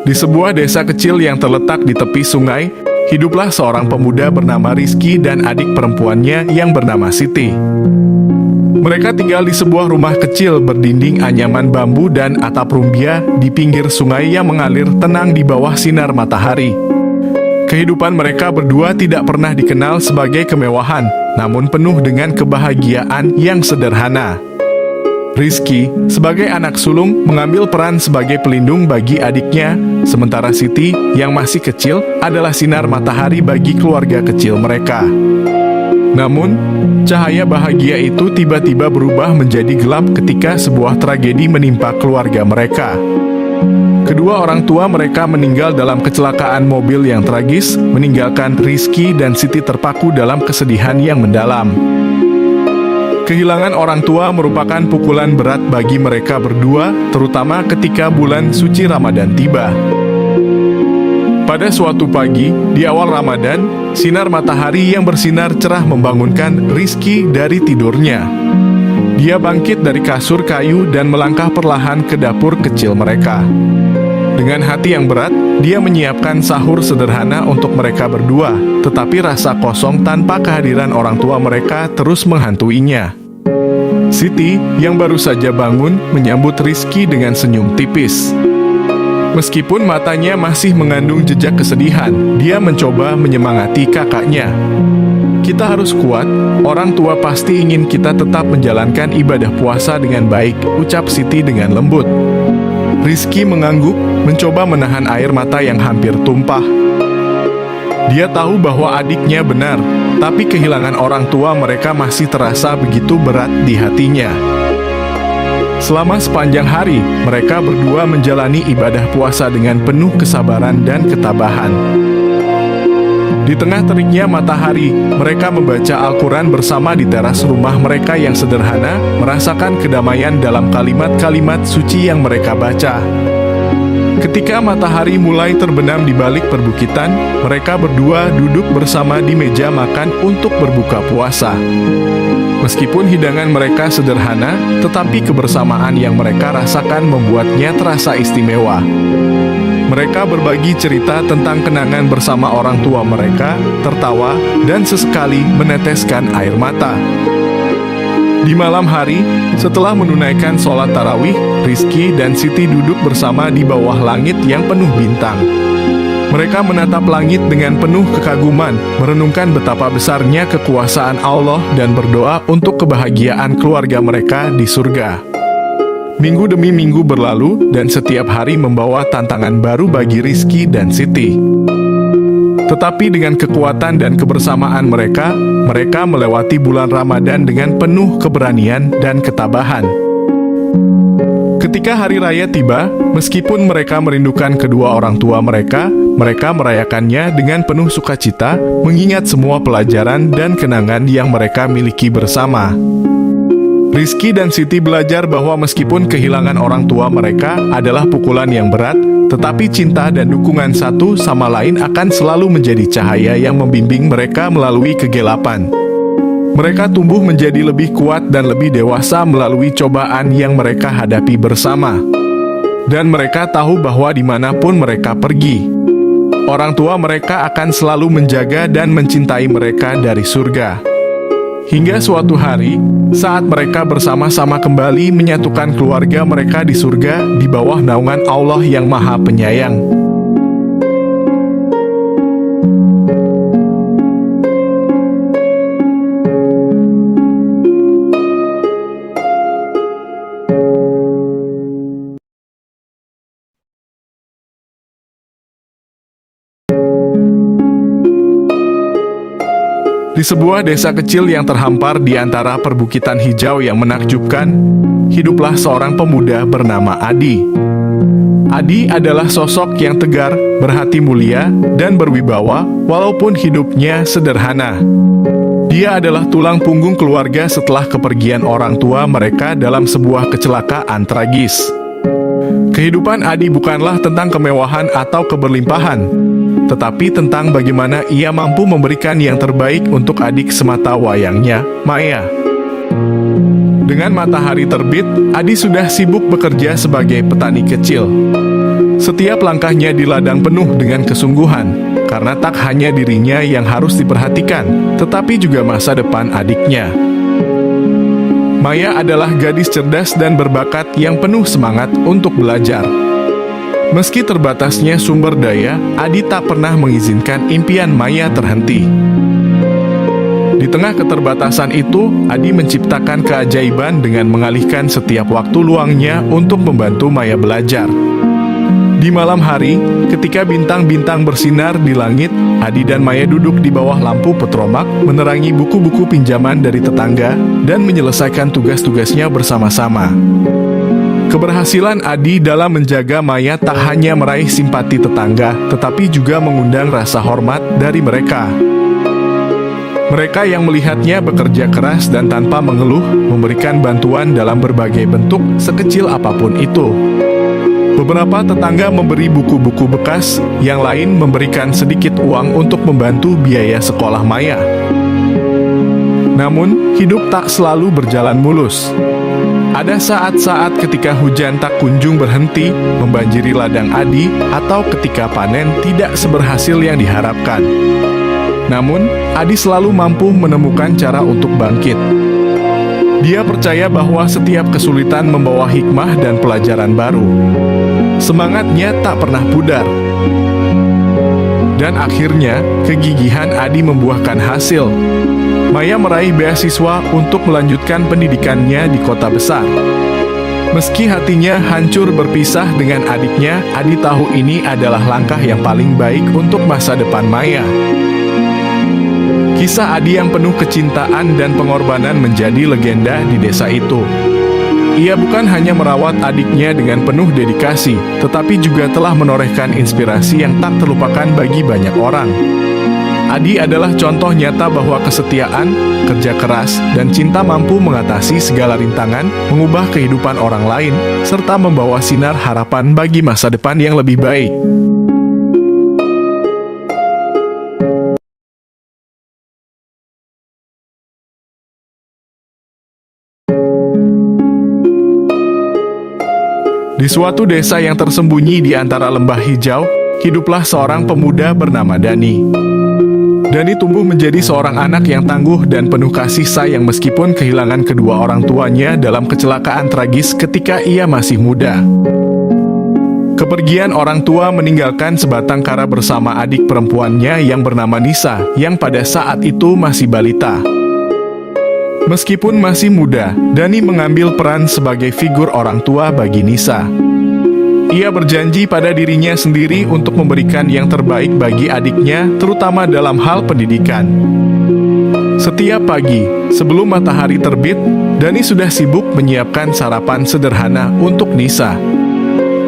Di sebuah desa kecil yang terletak di tepi sungai, hiduplah seorang pemuda bernama Rizky dan adik perempuannya yang bernama Siti. Mereka tinggal di sebuah rumah kecil berdinding anyaman bambu dan atap rumbia di pinggir sungai yang mengalir tenang di bawah sinar matahari. Kehidupan mereka berdua tidak pernah dikenal sebagai kemewahan, namun penuh dengan kebahagiaan yang sederhana. Rizky, sebagai anak sulung, mengambil peran sebagai pelindung bagi adiknya, sementara Siti, yang masih kecil, adalah sinar matahari bagi keluarga kecil mereka. Namun, cahaya bahagia itu tiba-tiba berubah menjadi gelap ketika sebuah tragedi menimpa keluarga mereka. Kedua orang tua mereka meninggal dalam kecelakaan mobil yang tragis, meninggalkan Rizky dan Siti terpaku dalam kesedihan yang mendalam. Kehilangan orang tua merupakan pukulan berat bagi mereka berdua, terutama ketika bulan suci Ramadan tiba. Pada suatu pagi, di awal Ramadan, sinar matahari yang bersinar cerah membangunkan Rizky dari tidurnya. Dia bangkit dari kasur kayu dan melangkah perlahan ke dapur kecil mereka. Dengan hati yang berat, dia menyiapkan sahur sederhana untuk mereka berdua, tetapi rasa kosong tanpa kehadiran orang tua mereka terus menghantuinya. Siti, yang baru saja bangun, menyambut Rizky dengan senyum tipis. Meskipun matanya masih mengandung jejak kesedihan, dia mencoba menyemangati kakaknya. Kita harus kuat, orang tua pasti ingin kita tetap menjalankan ibadah puasa dengan baik, ucap Siti dengan lembut. Rizky mengangguk, mencoba menahan air mata yang hampir tumpah. Dia tahu bahwa adiknya benar, tapi kehilangan orang tua mereka masih terasa begitu berat di hatinya. Selama sepanjang hari, mereka berdua menjalani ibadah puasa dengan penuh kesabaran dan ketabahan. Di tengah teriknya matahari, mereka membaca Al-Quran bersama di teras rumah mereka yang sederhana, merasakan kedamaian dalam kalimat-kalimat suci yang mereka baca. Ketika matahari mulai terbenam di balik perbukitan, mereka berdua duduk bersama di meja makan untuk berbuka puasa. Meskipun hidangan mereka sederhana, tetapi kebersamaan yang mereka rasakan membuatnya terasa istimewa. Mereka berbagi cerita tentang kenangan bersama orang tua mereka, tertawa, dan sesekali meneteskan air mata. Di malam hari, setelah menunaikan sholat tarawih, Rizky dan Siti duduk bersama di bawah langit yang penuh bintang. Mereka menatap langit dengan penuh kekaguman, merenungkan betapa besarnya kekuasaan Allah dan berdoa untuk kebahagiaan keluarga mereka di surga. Minggu demi minggu berlalu, dan setiap hari membawa tantangan baru bagi Rizky dan Siti. Tetapi dengan kekuatan dan kebersamaan mereka melewati bulan Ramadan dengan penuh keberanian dan ketabahan. Ketika hari raya tiba, meskipun mereka merindukan kedua orang tua mereka merayakannya dengan penuh sukacita, mengingat semua pelajaran dan kenangan yang mereka miliki bersama. Rizky dan Siti belajar bahwa meskipun kehilangan orang tua mereka adalah pukulan yang berat, tetapi cinta dan dukungan satu sama lain akan selalu menjadi cahaya yang membimbing mereka melalui kegelapan. Mereka tumbuh menjadi lebih kuat dan lebih dewasa melalui cobaan yang mereka hadapi bersama. Dan mereka tahu bahwa dimanapun mereka pergi, orang tua mereka akan selalu menjaga dan mencintai mereka dari surga. Hingga suatu hari, saat mereka bersama-sama kembali menyatukan keluarga mereka di surga di bawah naungan Allah yang Maha Penyayang. Di sebuah desa kecil yang terhampar di antara perbukitan hijau yang menakjubkan, hiduplah seorang pemuda bernama Adi. Adi adalah sosok yang tegar, berhati mulia, dan berwibawa, walaupun hidupnya sederhana. Dia adalah tulang punggung keluarga setelah kepergian orang tua mereka dalam sebuah kecelakaan tragis. Kehidupan Adi bukanlah tentang kemewahan atau keberlimpahan, tetapi tentang bagaimana ia mampu memberikan yang terbaik untuk adik semata wayangnya, Maya. Dengan matahari terbit, Adi sudah sibuk bekerja sebagai petani kecil. Setiap langkahnya di ladang penuh dengan kesungguhan, karena tak hanya dirinya yang harus diperhatikan, tetapi juga masa depan adiknya. Maya adalah gadis cerdas dan berbakat yang penuh semangat untuk belajar. Meski terbatasnya sumber daya, Adi tak pernah mengizinkan impian Maya terhenti. Di tengah keterbatasan itu, Adi menciptakan keajaiban dengan mengalihkan setiap waktu luangnya untuk membantu Maya belajar. Di malam hari, ketika bintang-bintang bersinar di langit, Adi dan Maya duduk di bawah lampu petromak, menerangi buku-buku pinjaman dari tetangga, dan menyelesaikan tugas-tugasnya bersama-sama. Keberhasilan Adi dalam menjaga Maya tak hanya meraih simpati tetangga, tetapi juga mengundang rasa hormat dari mereka. Mereka yang melihatnya bekerja keras dan tanpa mengeluh, memberikan bantuan dalam berbagai bentuk, sekecil apapun itu. Beberapa tetangga memberi buku-buku bekas, yang lain memberikan sedikit uang untuk membantu biaya sekolah Maya. Namun, hidup tak selalu berjalan mulus. Ada saat-saat ketika hujan tak kunjung berhenti, membanjiri ladang Adi, atau ketika panen tidak seberhasil yang diharapkan. Namun, Adi selalu mampu menemukan cara untuk bangkit. Dia percaya bahwa setiap kesulitan membawa hikmah dan pelajaran baru. Semangatnya tak pernah pudar. Dan akhirnya, kegigihan Adi membuahkan hasil. Maya meraih beasiswa untuk melanjutkan pendidikannya di kota besar. Meski hatinya hancur berpisah dengan adiknya, Adi tahu ini adalah langkah yang paling baik untuk masa depan Maya. Kisah Adi yang penuh kecintaan dan pengorbanan menjadi legenda di desa itu. Ia bukan hanya merawat adiknya dengan penuh dedikasi, tetapi juga telah menorehkan inspirasi yang tak terlupakan bagi banyak orang. Adi adalah contoh nyata bahwa kesetiaan, kerja keras, dan cinta mampu mengatasi segala rintangan, mengubah kehidupan orang lain, serta membawa sinar harapan bagi masa depan yang lebih baik. Di suatu desa yang tersembunyi di antara lembah hijau, hiduplah seorang pemuda bernama Dani. Dani tumbuh menjadi seorang anak yang tangguh dan penuh kasih sayang meskipun kehilangan kedua orang tuanya dalam kecelakaan tragis ketika ia masih muda. Kepergian orang tua meninggalkan sebatang kara bersama adik perempuannya yang bernama Nisa, yang pada saat itu masih balita. Meskipun masih muda, Dani mengambil peran sebagai figur orang tua bagi Nisa. Ia berjanji pada dirinya sendiri untuk memberikan yang terbaik bagi adiknya, terutama dalam hal pendidikan. Setiap pagi, sebelum matahari terbit, Dani sudah sibuk menyiapkan sarapan sederhana untuk Nisa.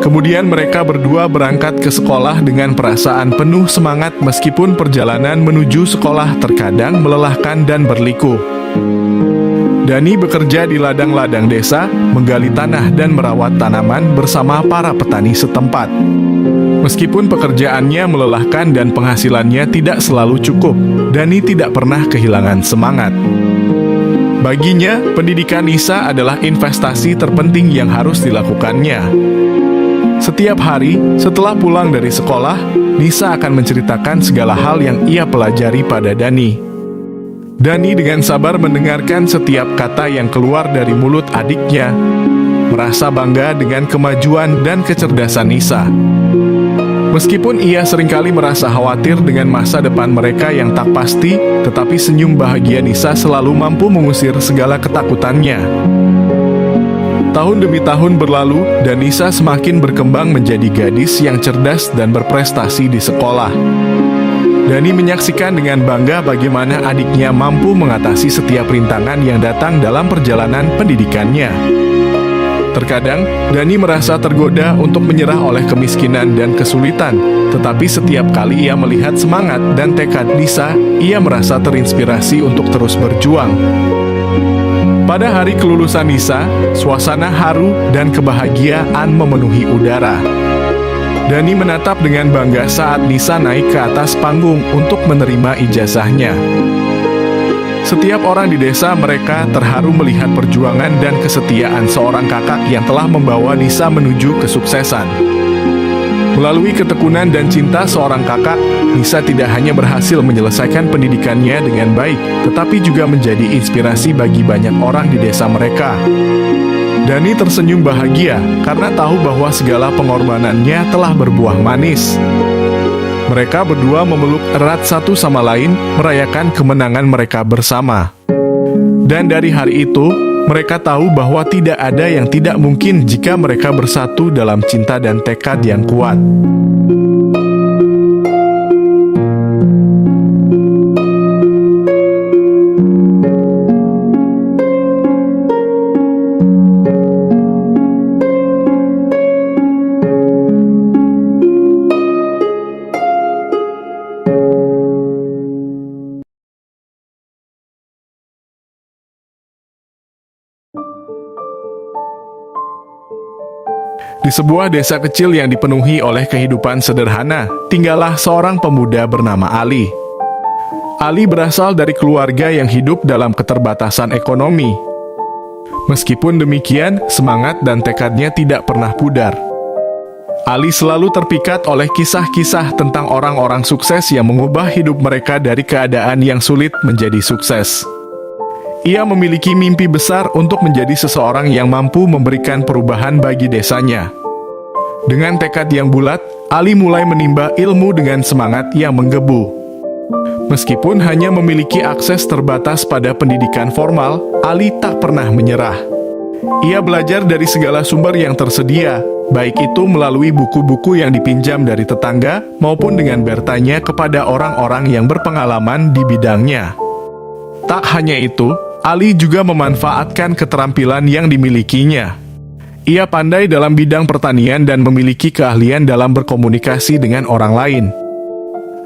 Kemudian mereka berdua berangkat ke sekolah dengan perasaan penuh semangat meskipun perjalanan menuju sekolah terkadang melelahkan dan berliku. Dani bekerja di ladang-ladang desa, menggali tanah dan merawat tanaman bersama para petani setempat. Meskipun pekerjaannya melelahkan dan penghasilannya tidak selalu cukup, Dani tidak pernah kehilangan semangat. Baginya, pendidikan Nisa adalah investasi terpenting yang harus dilakukannya. Setiap hari, setelah pulang dari sekolah, Nisa akan menceritakan segala hal yang ia pelajari pada Dani. Dani dengan sabar mendengarkan setiap kata yang keluar dari mulut adiknya, merasa bangga dengan kemajuan dan kecerdasan Nisa. Meskipun ia seringkali merasa khawatir dengan masa depan mereka yang tak pasti, tetapi senyum bahagia Nisa selalu mampu mengusir segala ketakutannya. Tahun demi tahun berlalu, dan Nisa semakin berkembang menjadi gadis yang cerdas dan berprestasi di sekolah. Dani menyaksikan dengan bangga bagaimana adiknya mampu mengatasi setiap rintangan yang datang dalam perjalanan pendidikannya. Terkadang, Dani merasa tergoda untuk menyerah oleh kemiskinan dan kesulitan, tetapi setiap kali ia melihat semangat dan tekad Nisa, ia merasa terinspirasi untuk terus berjuang. Pada hari kelulusan Nisa, suasana haru dan kebahagiaan memenuhi udara. Dani menatap dengan bangga saat Nisa naik ke atas panggung untuk menerima ijazahnya. Setiap orang di desa mereka terharu melihat perjuangan dan kesetiaan seorang kakak yang telah membawa Nisa menuju kesuksesan. Melalui ketekunan dan cinta seorang kakak, Nisa tidak hanya berhasil menyelesaikan pendidikannya dengan baik, tetapi juga menjadi inspirasi bagi banyak orang di desa mereka. Dani tersenyum bahagia karena tahu bahwa segala pengorbanannya telah berbuah manis. Mereka berdua memeluk erat satu sama lain, merayakan kemenangan mereka bersama. Dan dari hari itu, mereka tahu bahwa tidak ada yang tidak mungkin jika mereka bersatu dalam cinta dan tekad yang kuat. Di sebuah desa kecil yang dipenuhi oleh kehidupan sederhana, tinggallah seorang pemuda bernama Ali. Ali berasal dari keluarga yang hidup dalam keterbatasan ekonomi. Meskipun demikian, semangat dan tekadnya tidak pernah pudar. Ali selalu terpikat oleh kisah-kisah tentang orang-orang sukses yang mengubah hidup mereka dari keadaan yang sulit menjadi sukses. Ia memiliki mimpi besar untuk menjadi seseorang yang mampu memberikan perubahan bagi desanya. Dengan tekad yang bulat, Ali mulai menimba ilmu dengan semangat yang menggebu. Meskipun hanya memiliki akses terbatas pada pendidikan formal, Ali tak pernah menyerah. Ia belajar dari segala sumber yang tersedia, baik itu melalui buku-buku yang dipinjam dari tetangga maupun dengan bertanya kepada orang-orang yang berpengalaman di bidangnya. Tak hanya itu, Ali juga memanfaatkan keterampilan yang dimilikinya. Ia pandai dalam bidang pertanian dan memiliki keahlian dalam berkomunikasi dengan orang lain.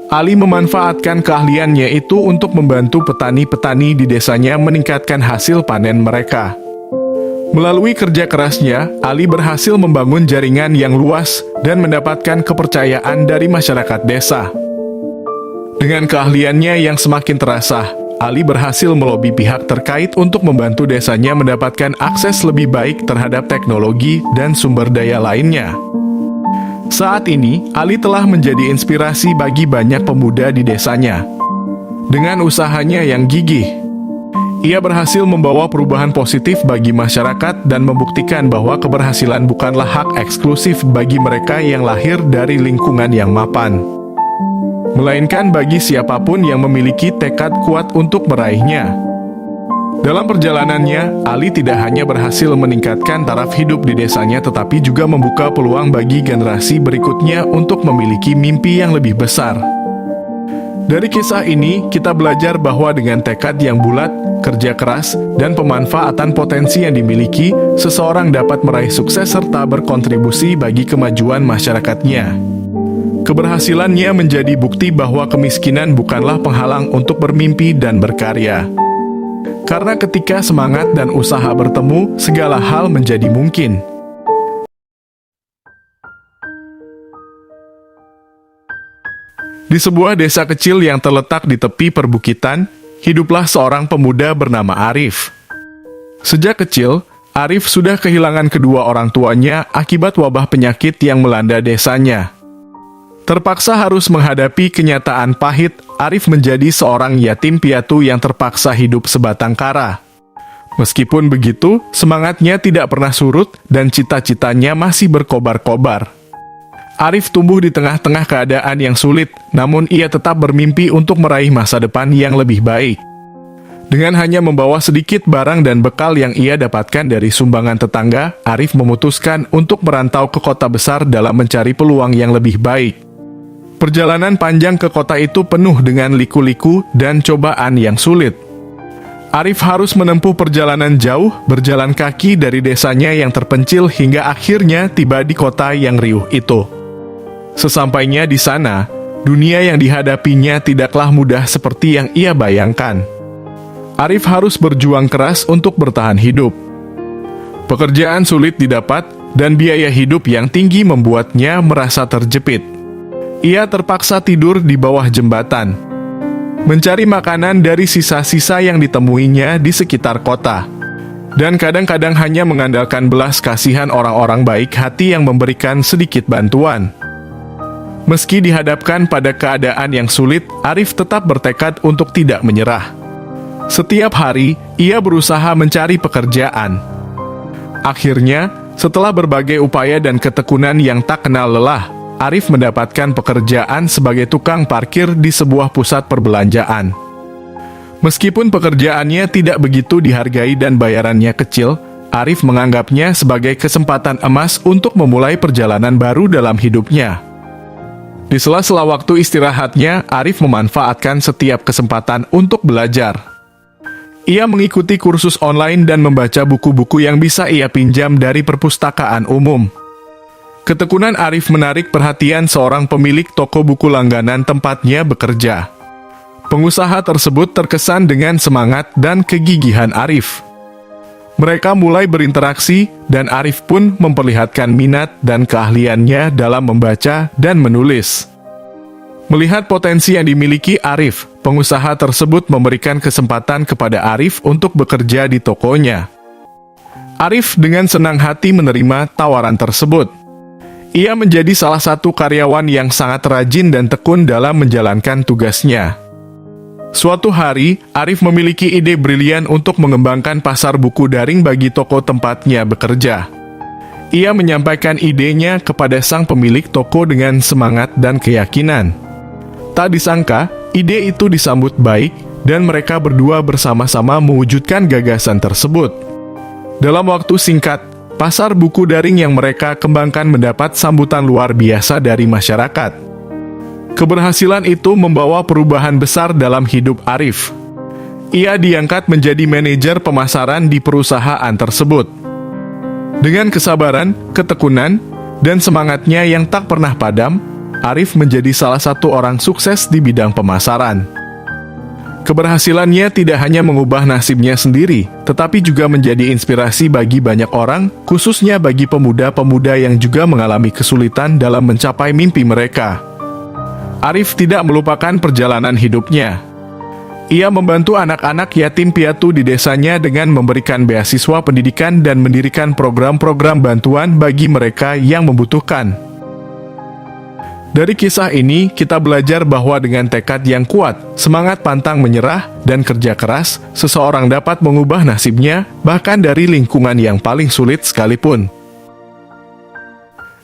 Ali memanfaatkan keahliannya itu untuk membantu petani-petani di desanya meningkatkan hasil panen mereka. Melalui kerja kerasnya, Ali berhasil membangun jaringan yang luas dan mendapatkan kepercayaan dari masyarakat desa. Dengan keahliannya yang semakin terasa, Ali berhasil melobi pihak terkait untuk membantu desanya mendapatkan akses lebih baik terhadap teknologi dan sumber daya lainnya. Saat ini, Ali telah menjadi inspirasi bagi banyak pemuda di desanya. Dengan usahanya yang gigih, ia berhasil membawa perubahan positif bagi masyarakat dan membuktikan bahwa keberhasilan bukanlah hak eksklusif bagi mereka yang lahir dari lingkungan yang mapan, melainkan bagi siapapun yang memiliki tekad kuat untuk meraihnya. Dalam perjalanannya, Ali tidak hanya berhasil meningkatkan taraf hidup di desanya, tetapi juga membuka peluang bagi generasi berikutnya untuk memiliki mimpi yang lebih besar. Dari kisah ini, kita belajar bahwa dengan tekad yang bulat, kerja keras, dan pemanfaatan potensi yang dimiliki, seseorang dapat meraih sukses serta berkontribusi bagi kemajuan masyarakatnya. Keberhasilannya menjadi bukti bahwa kemiskinan bukanlah penghalang untuk bermimpi dan berkarya. Karena ketika semangat dan usaha bertemu, segala hal menjadi mungkin. Di sebuah desa kecil yang terletak di tepi perbukitan, hiduplah seorang pemuda bernama Arif. Sejak kecil, Arif sudah kehilangan kedua orang tuanya akibat wabah penyakit yang melanda desanya. Terpaksa harus menghadapi kenyataan pahit, Arif menjadi seorang yatim piatu yang terpaksa hidup sebatang kara. Meskipun begitu, semangatnya tidak pernah surut dan cita-citanya masih berkobar-kobar. Arif tumbuh di tengah-tengah keadaan yang sulit, namun ia tetap bermimpi untuk meraih masa depan yang lebih baik. Dengan hanya membawa sedikit barang dan bekal yang ia dapatkan dari sumbangan tetangga, Arif memutuskan untuk merantau ke kota besar dalam mencari peluang yang lebih baik. Perjalanan panjang ke kota itu penuh dengan liku-liku dan cobaan yang sulit. Arif harus menempuh perjalanan jauh, berjalan kaki dari desanya yang terpencil hingga akhirnya tiba di kota yang riuh itu. Sesampainya di sana, dunia yang dihadapinya tidaklah mudah seperti yang ia bayangkan. Arif harus berjuang keras untuk bertahan hidup. Pekerjaan sulit didapat dan biaya hidup yang tinggi membuatnya merasa terjepit. Ia terpaksa tidur di bawah jembatan, mencari makanan dari sisa-sisa yang ditemuinya di sekitar kota, dan kadang-kadang hanya mengandalkan belas kasihan orang-orang baik hati yang memberikan sedikit bantuan. Meski dihadapkan pada keadaan yang sulit, Arif tetap bertekad untuk tidak menyerah. Setiap hari, ia berusaha mencari pekerjaan. Akhirnya, setelah berbagai upaya dan ketekunan yang tak kenal lelah, Arif mendapatkan pekerjaan sebagai tukang parkir di sebuah pusat perbelanjaan. Meskipun pekerjaannya tidak begitu dihargai dan bayarannya kecil, Arif menganggapnya sebagai kesempatan emas untuk memulai perjalanan baru dalam hidupnya. Di sela-sela waktu istirahatnya, Arif memanfaatkan setiap kesempatan untuk belajar. Ia mengikuti kursus online dan membaca buku-buku yang bisa ia pinjam dari perpustakaan umum. Ketekunan Arif menarik perhatian seorang pemilik toko buku langganan tempatnya bekerja. Pengusaha tersebut terkesan dengan semangat dan kegigihan Arif. Mereka mulai berinteraksi, dan Arif pun memperlihatkan minat dan keahliannya dalam membaca dan menulis. Melihat potensi yang dimiliki Arif, pengusaha tersebut memberikan kesempatan kepada Arif untuk bekerja di tokonya. Arif dengan senang hati menerima tawaran tersebut. Ia menjadi salah satu karyawan yang sangat rajin dan tekun dalam menjalankan tugasnya. Suatu hari, Arif memiliki ide brilian untuk mengembangkan pasar buku daring bagi toko tempatnya bekerja. Ia menyampaikan idenya kepada sang pemilik toko dengan semangat dan keyakinan. Tak disangka, ide itu disambut baik, dan mereka berdua bersama-sama mewujudkan gagasan tersebut. Dalam waktu singkat, pasar buku daring yang mereka kembangkan mendapat sambutan luar biasa dari masyarakat. Keberhasilan itu membawa perubahan besar dalam hidup Arif. Ia diangkat menjadi manajer pemasaran di perusahaan tersebut. Dengan kesabaran, ketekunan, dan semangatnya yang tak pernah padam, Arif menjadi salah satu orang sukses di bidang pemasaran. Keberhasilannya tidak hanya mengubah nasibnya sendiri, tetapi juga menjadi inspirasi bagi banyak orang, khususnya bagi pemuda-pemuda yang juga mengalami kesulitan dalam mencapai mimpi mereka. Arif tidak melupakan perjalanan hidupnya. Ia membantu anak-anak yatim piatu di desanya dengan memberikan beasiswa pendidikan dan mendirikan program-program bantuan bagi mereka yang membutuhkan. Dari kisah ini, kita belajar bahwa dengan tekad yang kuat, semangat pantang menyerah, dan kerja keras, seseorang dapat mengubah nasibnya, bahkan dari lingkungan yang paling sulit sekalipun.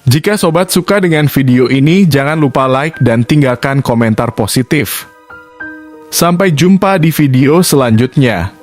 Jika sobat suka dengan video ini, jangan lupa like dan tinggalkan komentar positif. Sampai jumpa di video selanjutnya.